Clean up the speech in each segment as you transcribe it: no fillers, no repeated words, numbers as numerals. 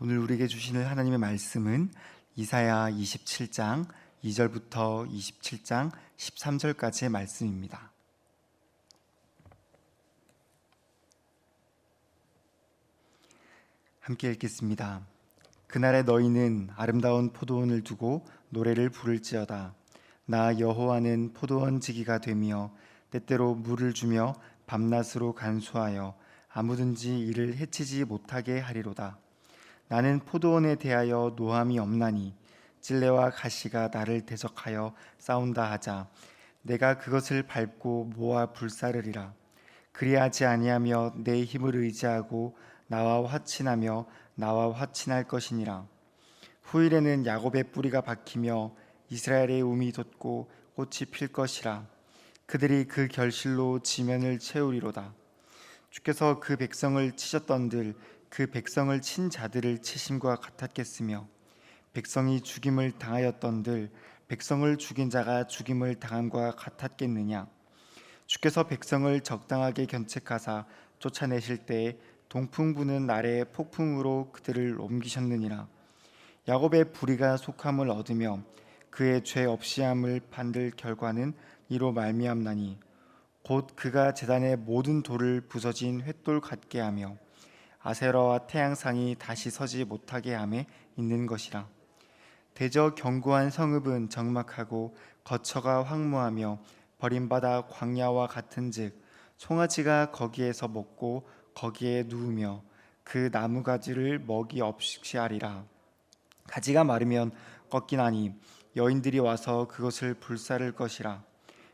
오늘 우리에게 주시는 하나님의 말씀은 이사야 27장 2절부터 27장 13절까지의 말씀입니다. 함께 읽겠습니다. 그날에 너희는 아름다운 포도원을 두고 노래를 부를지어다. 나 여호와는 포도원 지기가 되며 때때로 물을 주며 밤낮으로 간수하여 아무든지 이를 해치지 못하게 하리로다. 나는 포도원에 대하여 노함이 없나니 찔레와 가시가 나를 대적하여 싸운다 하자 내가 그것을 밟고 모아 불사르리라. 그리하지 아니하며 내 힘을 의지하고 나와 화친하며 나와 화친할 것이니라. 후일에는 야곱의 뿌리가 박히며 이스라엘의 움이 돋고 꽃이 필 것이라. 그들이 그 결실로 지면을 채우리로다. 주께서 그 백성을 치셨던들 그 백성을 친 자들을 치심과 같았겠으며 백성이 죽임을 당하였던들 백성을 죽인 자가 죽임을 당함과 같았겠느냐. 주께서 백성을 적당하게 견책하사 쫓아내실 때에 동풍 부는 날에 폭풍으로 그들을 옮기셨느니라. 야곱의 불의가 속함을 얻으며 그의 죄 없이함을 판들 결과는 이로 말미암나니 곧 그가 제단의 모든 돌을 부서진 횃돌 같게 하며 아세라와 태양상이 다시 서지 못하게 함에 있는 것이라. 대저 견고한 성읍은 적막하고 거처가 황무하며 버림받아 광야와 같은즉 송아지가 거기에서 먹고 거기에 누우며 그 나무가지를 먹이 없이 하리라. 가지가 마르면 꺾이나니 여인들이 와서 그것을 불사를 것이라.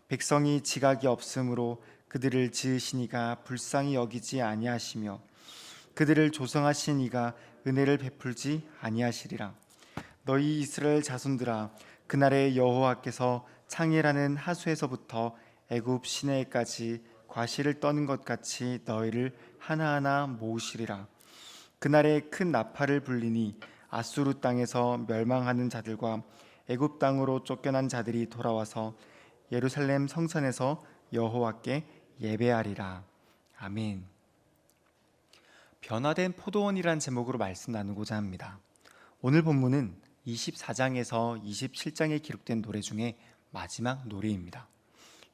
백성이 지각이 없으므로 그들을 지으시니가 불쌍히 여기지 아니하시며 그들을 조성하신 이가 은혜를 베풀지 아니하시리라. 너희 이스라엘 자손들아, 그날에 여호와께서 창해라는 하수에서부터 애굽 시내까지 과실을 떠는 것 같이 너희를 하나하나 모으시리라. 그날에 큰 나팔을 불리니 아수르 땅에서 멸망하는 자들과 애굽 땅으로 쫓겨난 자들이 돌아와서 예루살렘 성산에서 여호와께 예배하리라. 아멘. 변화된 포도원이란 제목으로 말씀 나누고자 합니다. 오늘 본문은 24장에서 27장에 기록된 노래 중에 마지막 노래입니다.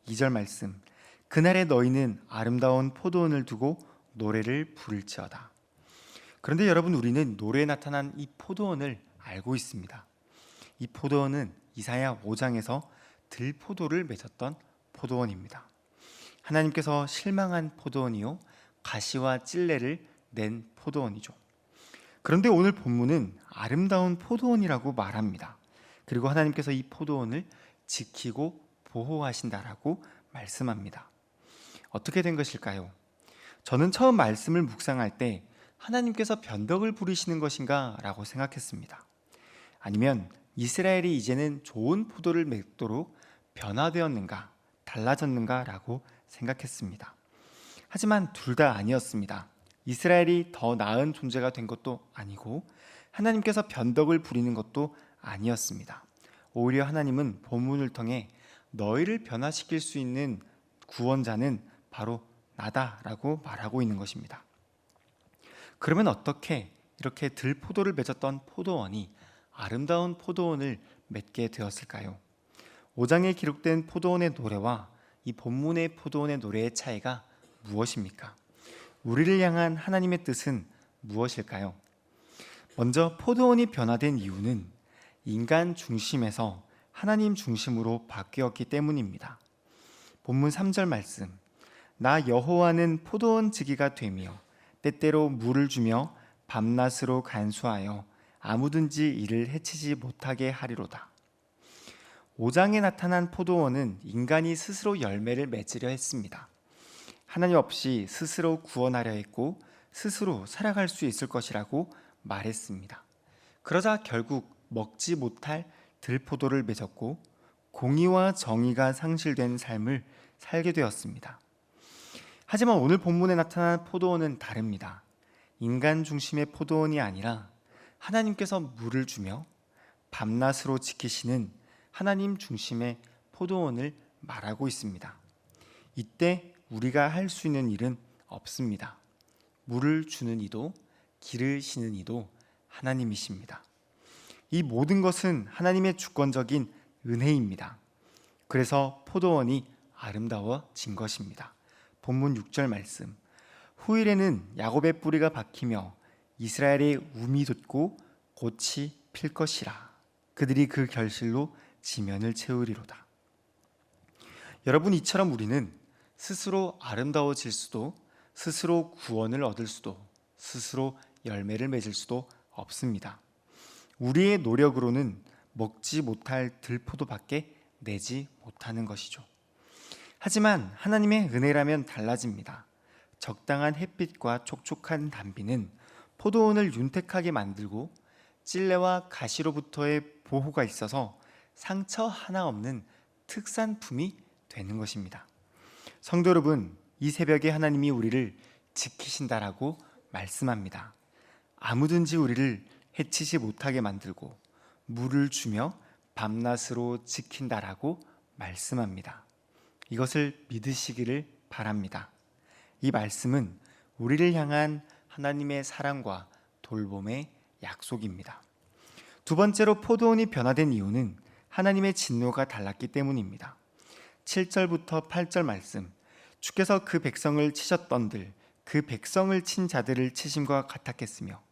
2절 말씀, 그날에 너희는 아름다운 포도원을 두고 노래를 부를지어다. 그런데 여러분, 우리는 노래에 나타난 이 포도원을 알고 있습니다. 이 포도원은 이사야 5장에서 들포도를 맺었던 포도원입니다. 하나님께서 실망한 포도원이요 가시와 찔레를 낸 포도원이죠. 그런데 오늘 본문은 아름다운 포도원이라고 말합니다. 그리고 하나님께서 이 포도원을 지키고 보호하신다라고 말씀합니다. 어떻게 된 것일까요? 저는 처음 말씀을 묵상할 때 하나님께서 변덕을 부리시는 것인가 라고 생각했습니다. 아니면 이스라엘이 이제는 좋은 포도를 맺도록 변화되었는가, 달라졌는가 라고 생각했습니다. 하지만 둘 다 아니었습니다. 이스라엘이 더 나은 존재가 된 것도 아니고 하나님께서 변덕을 부리는 것도 아니었습니다. 오히려 하나님은 본문을 통해 너희를 변화시킬 수 있는 구원자는 바로 나다라고 말하고 있는 것입니다. 그러면 어떻게 이렇게 들포도를 맺었던 포도원이 아름다운 포도원을 맺게 되었을까요? 5장에 기록된 포도원의 노래와 이 본문의 포도원의 노래의 차이가 무엇입니까? 우리를 향한 하나님의 뜻은 무엇일까요? 먼저 포도원이 변화된 이유는 인간 중심에서 하나님 중심으로 바뀌었기 때문입니다. 본문 3절 말씀, 나 여호와는 포도원 지기가 되며 때때로 물을 주며 밤낮으로 간수하여 아무든지 이를 해치지 못하게 하리로다. 5장에 나타난 포도원은 인간이 스스로 열매를 맺으려 했습니다. 하나님 없이 스스로 구원하려 했고 스스로 살아갈 수 있을 것이라고 말했습니다. 그러자 결국 먹지 못할 들포도를 맺었고 공의와 정의가 상실된 삶을 살게 되었습니다. 하지만 오늘 본문에 나타난 포도원은 다릅니다. 인간 중심의 포도원이 아니라 하나님께서 물을 주며 밤낮으로 지키시는 하나님 중심의 포도원을 말하고 있습니다. 이때 우리가 할 수 있는 일은 없습니다. 물을 주는 이도 기르시는 이도 하나님이십니다. 이 모든 것은 하나님의 주권적인 은혜입니다. 그래서 포도원이 아름다워진 것입니다. 본문 6절 말씀. 후일에는 야곱의 뿌리가 박히며 이스라엘의 움이 돋고 꽃이 필 것이라. 그들이 그 결실로 지면을 채우리로다. 여러분, 이처럼 우리는 스스로 아름다워질 수도, 스스로 구원을 얻을 수도, 스스로 열매를 맺을 수도 없습니다. 우리의 노력으로는 먹지 못할 들포도밖에 내지 못하는 것이죠. 하지만 하나님의 은혜라면 달라집니다. 적당한 햇빛과 촉촉한 단비는 포도원을 윤택하게 만들고 찔레와 가시로부터의 보호가 있어서 상처 하나 없는 특산품이 되는 것입니다. 성도 여러분, 이 새벽에 하나님이 우리를 지키신다라고 말씀합니다. 아무든지 우리를 해치지 못하게 만들고 물을 주며 밤낮으로 지킨다라고 말씀합니다. 이것을 믿으시기를 바랍니다. 이 말씀은 우리를 향한 하나님의 사랑과 돌봄의 약속입니다. 두 번째로 포도원이 변화된 이유는 하나님의 진노가 달랐기 때문입니다. 7절부터 8절 말씀. 주께서 그 백성을 치셨던들 그 백성을 친 자들을 치심과 같았겠으며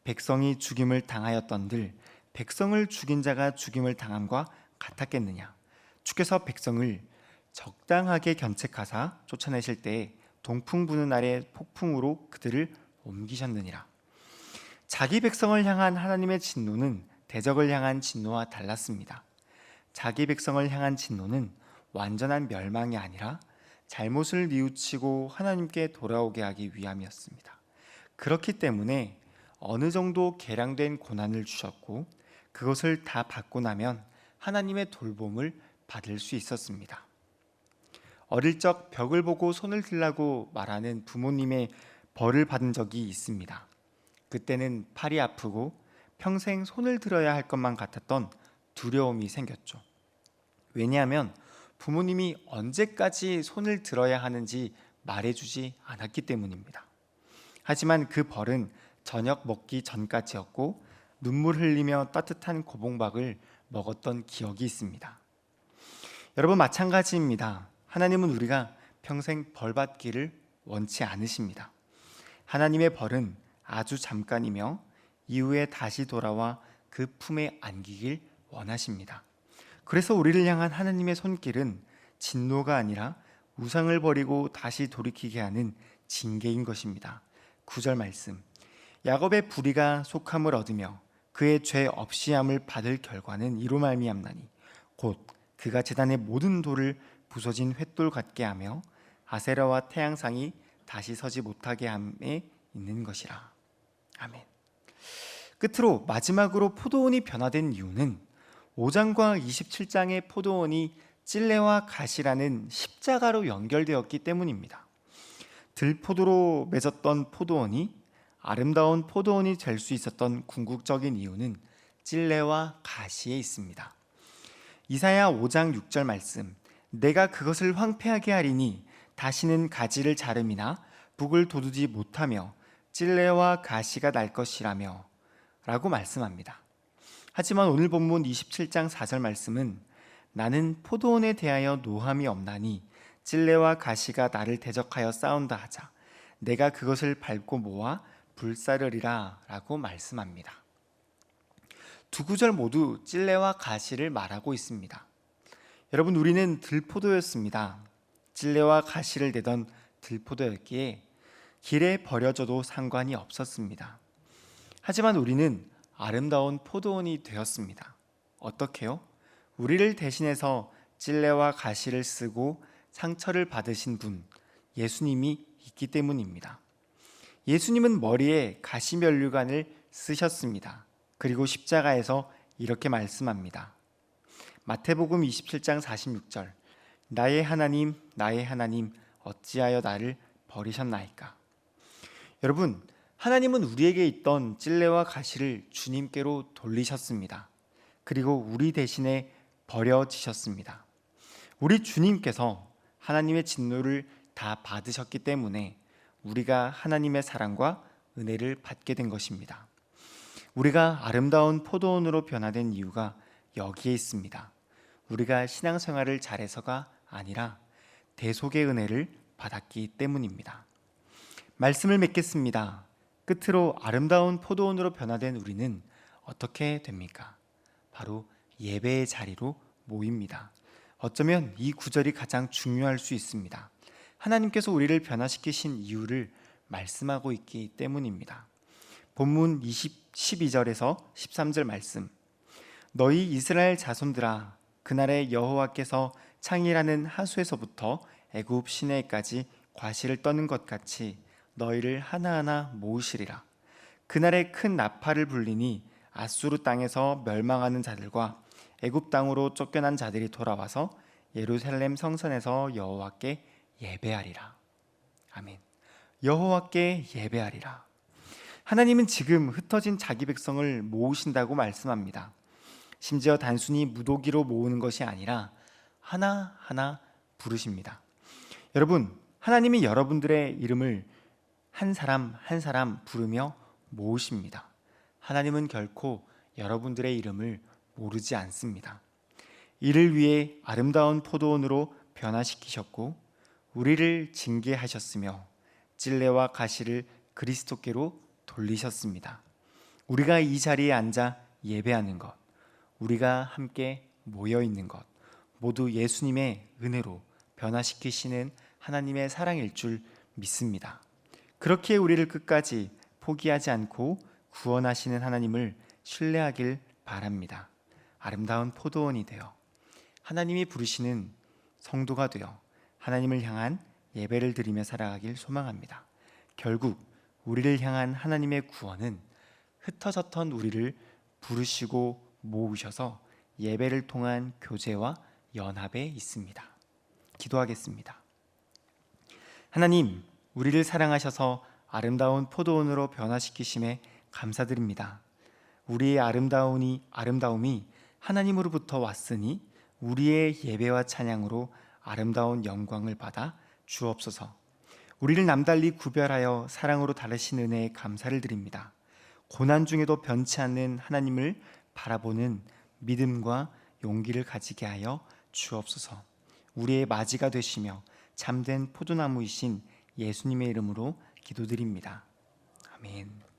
백성이 죽임을 당하였던들 백성을 죽인 자가 죽임을 당함과 같았겠느냐. 주께서 백성을 적당하게 견책하사 쫓아내실 때에 동풍 부는 아래 폭풍으로 그들을 옮기셨느니라. 자기 백성을 향한 하나님의 진노는 대적을 향한 진노와 달랐습니다. 자기 백성을 향한 진노는 완전한 멸망이 아니라 잘못을 뉘우치고 하나님께 돌아오게 하기 위함이었습니다. 그렇기 때문에 어느 정도 계량된 고난을 주셨고 그것을 다 받고 나면 하나님의 돌봄을 받을 수 있었습니다. 어릴 적 벽을 보고 손을 들라고 말하는 부모님의 벌을 받은 적이 있습니다. 그때는 팔이 아프고 평생 손을 들어야 할 것만 같았던 두려움이 생겼죠. 왜냐하면 부모님이 언제까지 손을 들어야 하는지 말해주지 않았기 때문입니다. 하지만 그 벌은 저녁 먹기 전까지였고 눈물 흘리며 따뜻한 고봉밥을 먹었던 기억이 있습니다. 여러분, 마찬가지입니다. 하나님은 우리가 평생 벌 받기를 원치 않으십니다. 하나님의 벌은 아주 잠깐이며 이후에 다시 돌아와 그 품에 안기길 원하십니다. 그래서 우리를 향한 하나님의 손길은 진노가 아니라 우상을 버리고 다시 돌이키게 하는 징계인 것입니다. 9절 말씀. 야곱의 불의가 속함을 얻으며 그의 죄 없이함을 받을 결과는 이로 말미암나니 곧 그가 제단의 모든 돌을 부서진 횃돌 같게 하며 아세라와 태양상이 다시 서지 못하게 함에 있는 것이라. 아멘. 끝으로 마지막으로 포도원이 변화된 이유는 5장과 27장의 포도원이 찔레와 가시라는 십자가로 연결되었기 때문입니다. 들포도로 맺었던 포도원이 아름다운 포도원이 될 수 있었던 궁극적인 이유는 찔레와 가시에 있습니다. 이사야 5장 6절 말씀. 내가 그것을 황폐하게 하리니 다시는 가지를 자름이나 북을 돋우지 못하며 찔레와 가시가 날 것이라며 라고 말씀합니다. 하지만 오늘 본문 27장 4절 말씀은 나는 포도원에 대하여 노함이 없나니 찔레와 가시가 나를 대적하여 싸운다 하자 내가 그것을 밟고 모아 불사르리라 라고 말씀합니다. 두 구절 모두 찔레와 가시를 말하고 있습니다. 여러분, 우리는 들포도였습니다. 찔레와 가시를 내던 들포도였기에 길에 버려져도 상관이 없었습니다. 하지만 우리는 아름다운 포도원이 되었습니다. 어떻게요? 우리를 대신해서 찔레와 가시를 쓰고 상처를 받으신 분, 예수님이 있기 때문입니다. 예수님은 머리에 가시면류관을 쓰셨습니다. 그리고 십자가에서 이렇게 말씀합니다. 마태복음 27장 46절. 나의 하나님, 나의 하나님, 어찌하여 나를 버리셨나이까. 여러분, 하나님은 우리에게 있던 찔레와 가시를 주님께로 돌리셨습니다. 그리고 우리 대신에 버려지셨습니다. 우리 주님께서 하나님의 진노를 다 받으셨기 때문에 우리가 하나님의 사랑과 은혜를 받게 된 것입니다. 우리가 아름다운 포도원으로 변화된 이유가 여기에 있습니다. 우리가 신앙생활을 잘해서가 아니라 대속의 은혜를 받았기 때문입니다. 말씀을 맺겠습니다. 끝으로 아름다운 포도원으로 변화된 우리는 어떻게 됩니까? 바로 예배의 자리로 모입니다. 어쩌면 이 구절이 가장 중요할 수 있습니다. 하나님께서 우리를 변화시키신 이유를 말씀하고 있기 때문입니다. 본문 12절에서 13절 말씀. 너희 이스라엘 자손들아, 그날에 여호와께서 창이라는 하수에서부터 애굽 시내까지 과실을 떠는 것 같이 너희를 하나하나 모으시리라. 그날에 큰 나팔을 불리니 아수르 땅에서 멸망하는 자들과 애굽 땅으로 쫓겨난 자들이 돌아와서 예루살렘 성전에서 여호와께 예배하리라. 아멘. 여호와께 예배하리라. 하나님은 지금 흩어진 자기 백성을 모으신다고 말씀합니다. 심지어 단순히 무더기로 모으는 것이 아니라 하나하나 부르십니다. 여러분, 하나님이 여러분들의 이름을 한 사람 한 사람 부르며 모으십니다. 하나님은 결코 여러분들의 이름을 모르지 않습니다. 이를 위해 아름다운 포도원으로 변화시키셨고 우리를 징계하셨으며 찔레와 가시를 그리스도께로 돌리셨습니다. 우리가 이 자리에 앉아 예배하는 것, 우리가 함께 모여 있는 것, 모두 예수님의 은혜로 변화시키시는 하나님의 사랑일 줄 믿습니다. 그렇게 우리를 끝까지 포기하지 않고 구원하시는 하나님을 신뢰하길 바랍니다. 아름다운 포도원이 되어 하나님이 부르시는 성도가 되어 하나님을 향한 예배를 드리며 살아가길 소망합니다. 결국 우리를 향한 하나님의 구원은 흩어졌던 우리를 부르시고 모으셔서 예배를 통한 교제와 연합에 있습니다. 기도하겠습니다. 하나님, 우리를 사랑하셔서 아름다운 포도원으로 변화시키심에 감사드립니다. 우리의 아름다움이 하나님으로부터 왔으니 우리의 예배와 찬양으로 아름다운 영광을 받아 주옵소서. 우리를 남달리 구별하여 사랑으로 다루신 은혜에 감사를 드립니다. 고난 중에도 변치 않는 하나님을 바라보는 믿음과 용기를 가지게 하여 주옵소서. 우리의 맞이가 되시며 참된 포도나무이신 예수님의 이름으로 기도드립니다. 아멘.